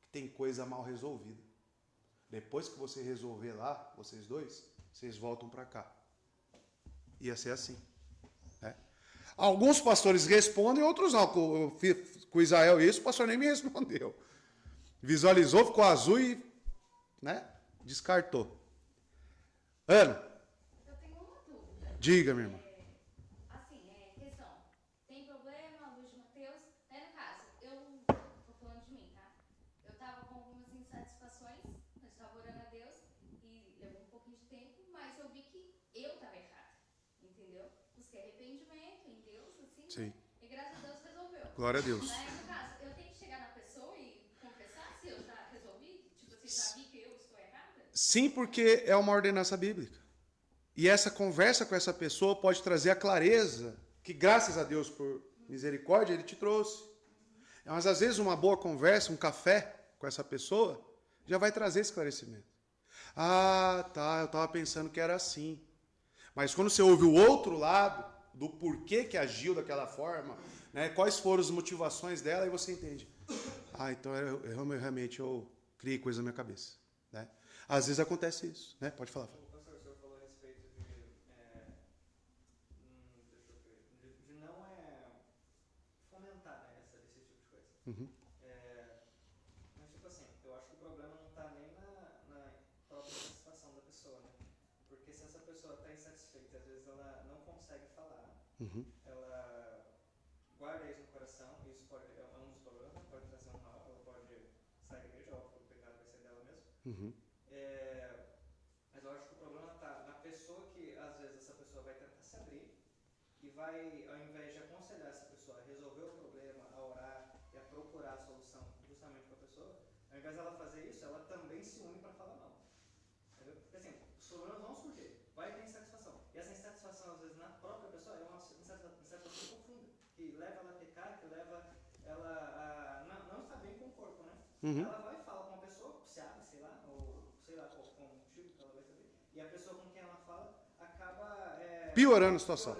que tem coisa mal resolvida. Depois que você resolver lá, vocês dois, vocês voltam para cá. Ia ser assim. Né? Alguns pastores respondem, outros não. Com o Israel isso, o pastor nem me respondeu. Visualizou, ficou azul e descartou. Ana. Eu tenho uma dúvida. Diga, minha irmã. Questão. Tem problema, a luz de Mateus? No caso, eu tô falando de mim, tá? Eu tava com algumas insatisfações, eu estava orando a Deus e levou um pouquinho de tempo, mas eu vi que eu tava errada. Entendeu? Busquei arrependimento em Deus, assim. Sim. Né? E graças a Deus resolveu. Glória a Deus. No caso, eu tenho que chegar na pessoa e confessar se eu já resolvi? Tipo, você já vi que eu estou errada? Sim, porque é uma ordenança bíblica. E essa conversa com essa pessoa pode trazer a clareza que, graças a Deus, por misericórdia, Ele te trouxe. Mas, às vezes, uma boa conversa, um café com essa pessoa, já vai trazer esclarecimento. Ah, tá, eu estava pensando que era assim. Mas quando você ouve o outro lado do porquê que agiu daquela forma, né? Quais foram as motivações dela, e você entende. Ah, então realmente eu criei coisa na minha cabeça, né? Às vezes acontece isso, né? Pode falar. Pastor, o senhor falou a respeito de, deixa eu ver, de não fomentar, né, esse tipo de coisa. Uhum. Mas, tipo assim, eu acho que o problema não está nem na própria satisfação da pessoa, né? Porque se essa pessoa está insatisfeita, às vezes ela não consegue falar, Uhum. ela guarda isso no coração, e isso é um dos problemas, né? Pode trazer um mal, ela pode sair da igreja, óbvio, o pecado vai ser dela mesmo. Uhum. Mas eu acho que o problema está na pessoa que, às vezes, essa pessoa vai tentar se abrir e vai, ao invés de aconselhar essa pessoa a resolver o problema, a orar e a procurar a solução justamente para a pessoa, ao invés dela fazer isso, ela também se une para falar não. Entendeu? Porque assim, os problemas vão surgir, vai ter insatisfação. E essa insatisfação, às vezes, na própria pessoa é uma insatisfação profunda, que leva ela a pecar, que leva ela a não estar bem com o corpo, né? Uhum. Ela vai falar com uma pessoa, se abre, sei lá, ou sei lá qual o motivo que ela vai saber, e a pessoa com quem ela fala acaba Piorando a situação.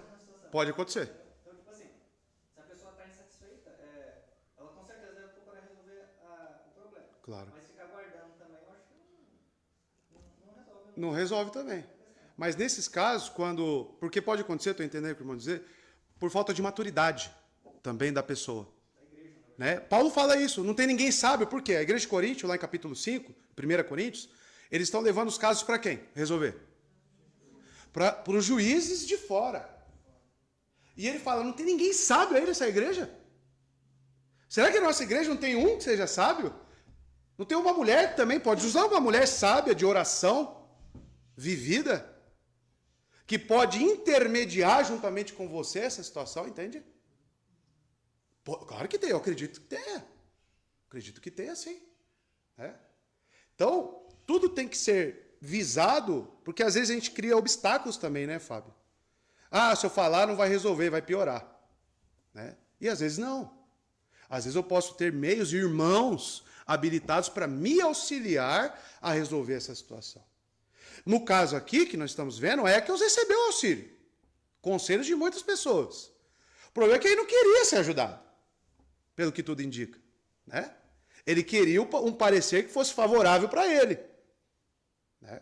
Pode acontecer. Então, tipo assim, se a pessoa está insatisfeita, ela com certeza deve procurar resolver o problema. Claro. Mas ficar guardando também, eu acho que não resolve. Não resolve também. Mas nesses casos, porque pode acontecer, estou entendendo o que o irmão dizer, por falta de maturidade também da pessoa. Né? Paulo fala isso, não tem ninguém sábio, por quê? A igreja de Corinto, lá em capítulo 5, 1 Coríntios, eles estão levando os casos para quem? Resolver. Para os juízes de fora. E ele fala, não tem ninguém sábio aí nessa igreja? Será que a nossa igreja não tem um que seja sábio? Não tem uma mulher que também pode usar uma mulher sábia de oração, vivida, que pode intermediar juntamente com você essa situação, entende? Pô, claro que tem, eu acredito que tenha. Acredito que tenha, sim. É. Então, tudo tem que ser visado, porque às vezes a gente cria obstáculos também, né, Fábio? Ah, se eu falar não vai resolver, vai piorar. Né? E às vezes não. Às vezes eu posso ter meios e irmãos habilitados para me auxiliar a resolver essa situação. No caso aqui, que nós estamos vendo, é que eu recebi o auxílio. Conselhos de muitas pessoas. O problema é que ele não queria ser ajudado, pelo que tudo indica. Né? Ele queria um parecer que fosse favorável para ele. Né?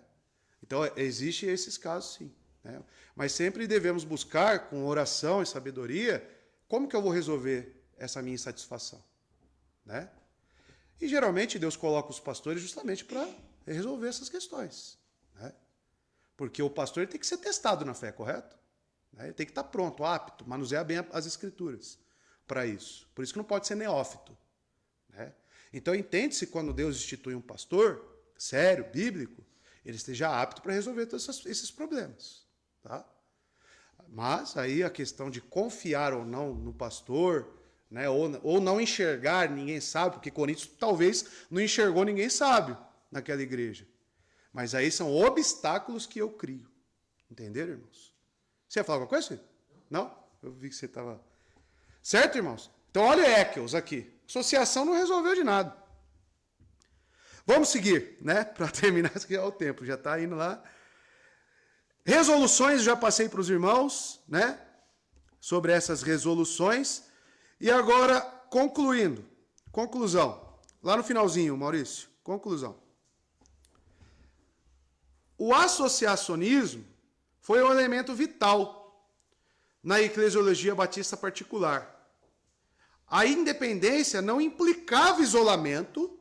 Então, existem esses casos, sim. Né? Mas sempre devemos buscar, com oração e sabedoria, como que eu vou resolver essa minha insatisfação. Né? E, geralmente, Deus coloca os pastores justamente para resolver essas questões. Né? Porque o pastor tem que ser testado na fé, correto? Ele tem que estar pronto, apto, manusear bem as escrituras para isso. Por isso que não pode ser neófito. Né? Então, entende-se quando Deus institui um pastor, sério, bíblico, ele esteja apto para resolver todos esses problemas. Tá? Mas aí a questão de confiar ou não no pastor, né, ou não enxergar, ninguém sabe, porque Coríntios talvez não enxergou ninguém sábio naquela igreja. Mas aí são obstáculos que eu crio. Entenderam, irmãos? Você ia falar alguma coisa, filho? Não? Eu vi que você estava... Certo, irmãos? Então, olha Eccles aqui. Associação não resolveu de nada. Vamos seguir, né? Para terminar, que já é o tempo, já está indo lá. Resoluções, já passei para os irmãos, né? Sobre essas resoluções. E agora, concluindo. Conclusão. Lá no finalzinho, Maurício. Conclusão. O associacionismo foi um elemento vital na eclesiologia batista particular. A independência não implicava isolamento,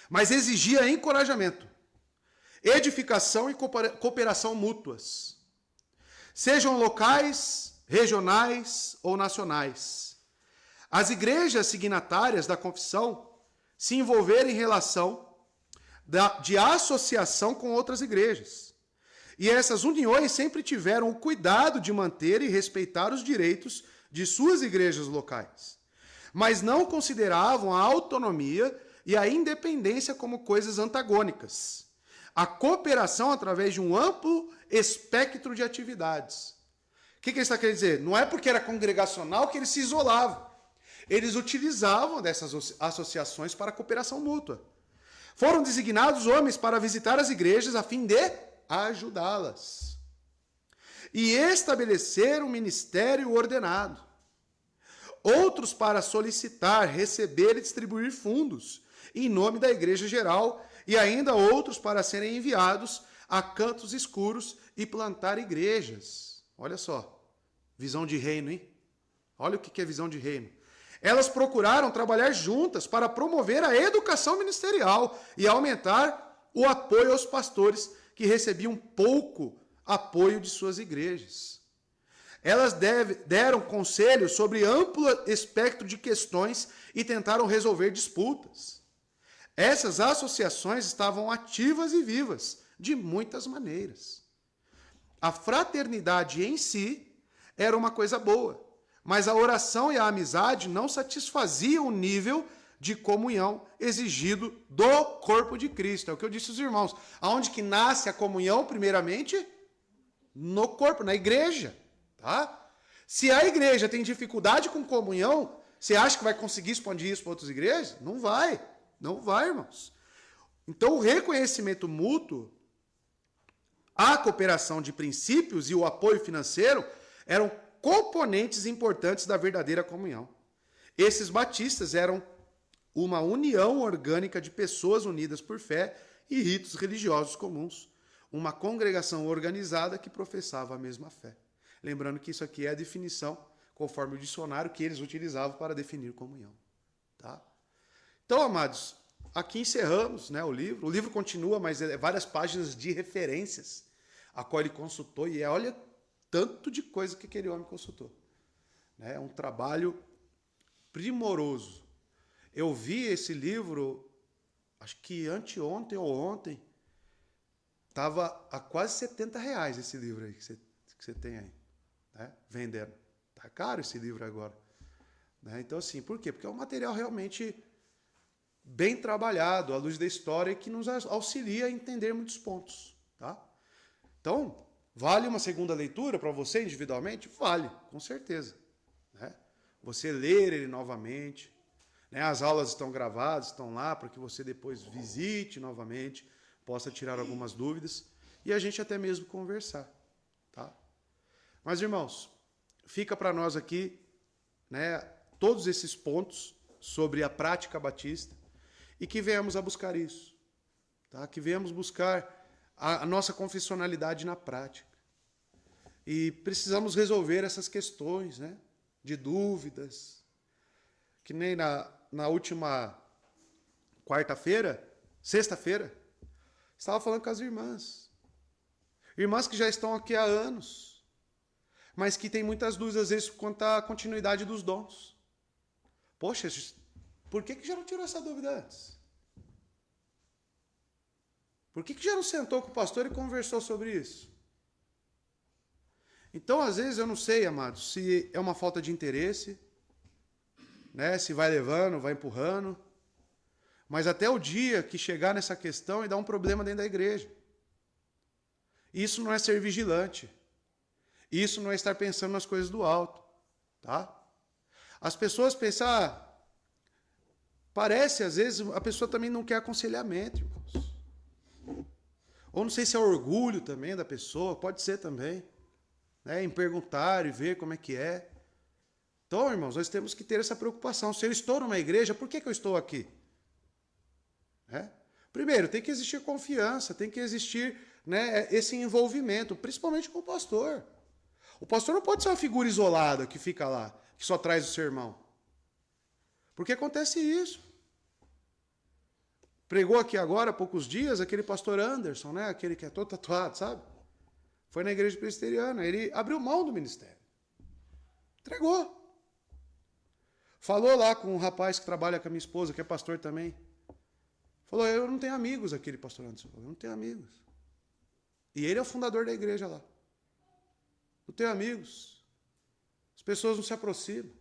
mas exigia encorajamento, edificação e cooperação mútuas, sejam locais, regionais ou nacionais. As igrejas signatárias da confissão se envolveram em relação de associação com outras igrejas. E essas uniões sempre tiveram o cuidado de manter e respeitar os direitos de suas igrejas locais, mas não consideravam a autonomia e a independência como coisas antagônicas. A cooperação através de um amplo espectro de atividades. O que ele está querendo dizer? Não é porque era congregacional que eles se isolavam. Eles utilizavam dessas associações para cooperação mútua. Foram designados homens para visitar as igrejas a fim de ajudá-las. e estabelecer um ministério ordenado. Outros para solicitar, receber e distribuir fundos em nome da igreja geral, e ainda outros para serem enviados a cantos escuros e plantar igrejas. Olha só, visão de reino, hein? Olha o que é visão de reino. Elas procuraram trabalhar juntas para promover a educação ministerial e aumentar o apoio aos pastores que recebiam pouco apoio de suas igrejas. Elas deram conselhos sobre amplo espectro de questões e tentaram resolver disputas. Essas associações estavam ativas e vivas de muitas maneiras. A fraternidade em si era uma coisa boa, mas a oração e a amizade não satisfaziam o nível de comunhão exigido do corpo de Cristo. É o que eu disse aos irmãos. Aonde que nasce a comunhão, primeiramente? No corpo, na igreja. Tá? Se a igreja tem dificuldade com comunhão, você acha que vai conseguir expandir isso para outras igrejas? Não vai. Não vai, irmãos. Então, o reconhecimento mútuo, a cooperação de princípios e o apoio financeiro eram componentes importantes da verdadeira comunhão. Esses batistas eram uma união orgânica de pessoas unidas por fé e ritos religiosos comuns. Uma congregação organizada que professava a mesma fé. Lembrando que isso aqui é a definição, conforme o dicionário que eles utilizavam para definir comunhão. Tá? Então, amados, aqui encerramos, né, o livro. O livro continua, mas é várias páginas de referências a qual ele consultou. E olha tanto de coisa que aquele homem consultou. É um trabalho primoroso. Eu vi esse livro, acho que anteontem ou ontem, estava a quase R$70 esse livro aí que você tem aí, né? Vendendo. Está caro esse livro agora. Né? Então, assim, por quê? Porque é um material realmente bem trabalhado, à luz da história, que nos auxilia a entender muitos pontos. Tá? Então, vale uma segunda leitura para você individualmente? Vale, com certeza. Né? Você ler ele novamente. Né? As aulas estão gravadas, estão lá para que você depois visite novamente, possa tirar algumas dúvidas e a gente até mesmo conversar. Tá? Mas, irmãos, fica para nós aqui, né, todos esses pontos sobre a prática batista e que venhamos a buscar isso. Tá? Que venhamos buscar a nossa confessionalidade na prática. E precisamos resolver essas questões, né, de dúvidas. Que nem na última sexta-feira, estava falando com as irmãs. Irmãs que já estão aqui há anos, mas que têm muitas dúvidas, às vezes, quanto à continuidade dos dons. Poxa, por que já não tirou essa dúvida antes? Por que já não sentou com o pastor e conversou sobre isso? Então, às vezes, eu não sei, amados, se é uma falta de interesse, né? Se vai levando, vai empurrando. Mas até o dia que chegar nessa questão e dar um problema dentro da igreja. Isso não é ser vigilante. Isso não é estar pensando nas coisas do alto. Tá? As pessoas pensam, parece, às vezes, a pessoa também não quer aconselhamento, irmãos. Ou não sei se é orgulho também da pessoa, pode ser também. Né? Em perguntar e ver como é que é. Então, irmãos, nós temos que ter essa preocupação. Se eu estou numa igreja, por que eu estou aqui? Primeiro, tem que existir confiança, tem que existir, né, esse envolvimento, principalmente com o pastor. O pastor não pode ser uma figura isolada que fica lá, que só traz o sermão. Porque acontece isso. Pregou aqui agora, há poucos dias, aquele pastor Anderson, né, aquele que é todo tatuado, sabe? Foi na igreja presbiteriana, ele abriu mão do ministério. Entregou. Falou lá com um rapaz que trabalha com a minha esposa, que é pastor também. Falou, eu não tenho amigos, aquele pastor Anderson. Eu não tenho amigos. E ele é o fundador da igreja lá. Não tenho amigos. As pessoas não se aproximam.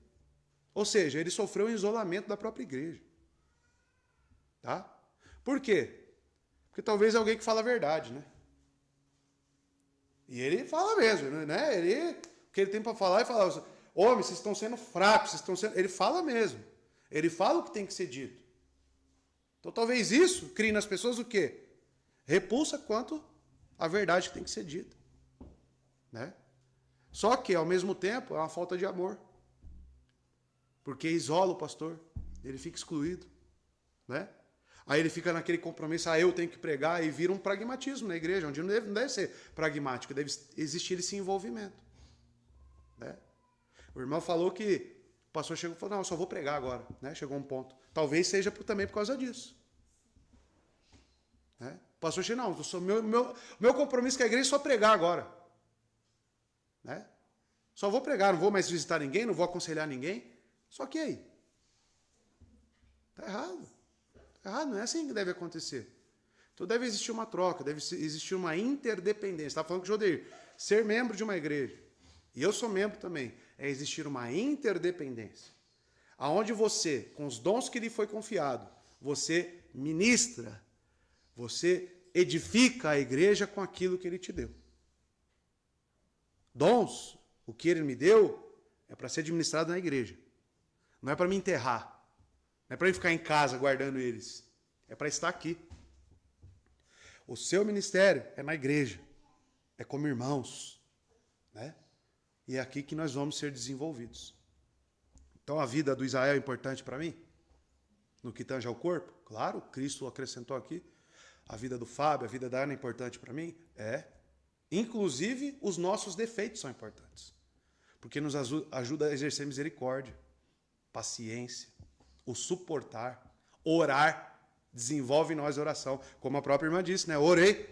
Ou seja, ele sofreu um isolamento da própria igreja. Tá? Por quê? Porque talvez é alguém que fala a verdade, né? E ele fala mesmo, né? O que ele tem para falar, ele fala, homens, vocês estão sendo fracos, vocês estão sendo... Ele fala mesmo. Ele fala o que tem que ser dito. Então, talvez isso crie nas pessoas o quê? Repulsa quanto à verdade que tem que ser dita. Né? Só que, ao mesmo tempo, é uma falta de amor. Porque isola o pastor, ele fica excluído, né? Aí ele fica naquele compromisso, eu tenho que pregar, e vira um pragmatismo na igreja, onde não deve ser pragmático, deve existir esse envolvimento, né? O irmão falou que o pastor chegou e falou, não, eu só vou pregar agora, né? Chegou um ponto. Talvez seja também por causa disso. Né? O pastor chegou, não, meu compromisso com a igreja é só pregar agora. Né? Só vou pregar, não vou mais visitar ninguém, não vou aconselhar ninguém. Só que aí? Está errado. Tá errado, não é assim que deve acontecer. Então deve existir uma troca, deve existir uma interdependência. Está falando com o Jodeir, ser membro de uma igreja, e eu sou membro também, é existir uma interdependência. Aonde você, com os dons que lhe foi confiado, você ministra, você edifica a igreja com aquilo que ele te deu. Dons, o que ele me deu, é para ser administrado na igreja. Não é para me enterrar. Não é para eu ficar em casa guardando eles. É para estar aqui. O seu ministério é na igreja. É como irmãos. Né? E é aqui que nós vamos ser desenvolvidos. Então a vida do Israel é importante para mim? No que tange ao corpo? Claro, Cristo acrescentou aqui. A vida do Fábio, a vida da Ana é importante para mim? É. Inclusive, os nossos defeitos são importantes. Porque nos ajuda a exercer misericórdia, paciência, o suportar, orar, desenvolve em nós a oração. Como a própria irmã disse, né? Orei,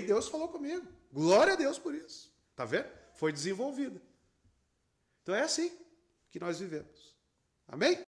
Deus falou comigo. Glória a Deus por isso. Tá vendo? Foi desenvolvida. Então é assim que nós vivemos. Amém?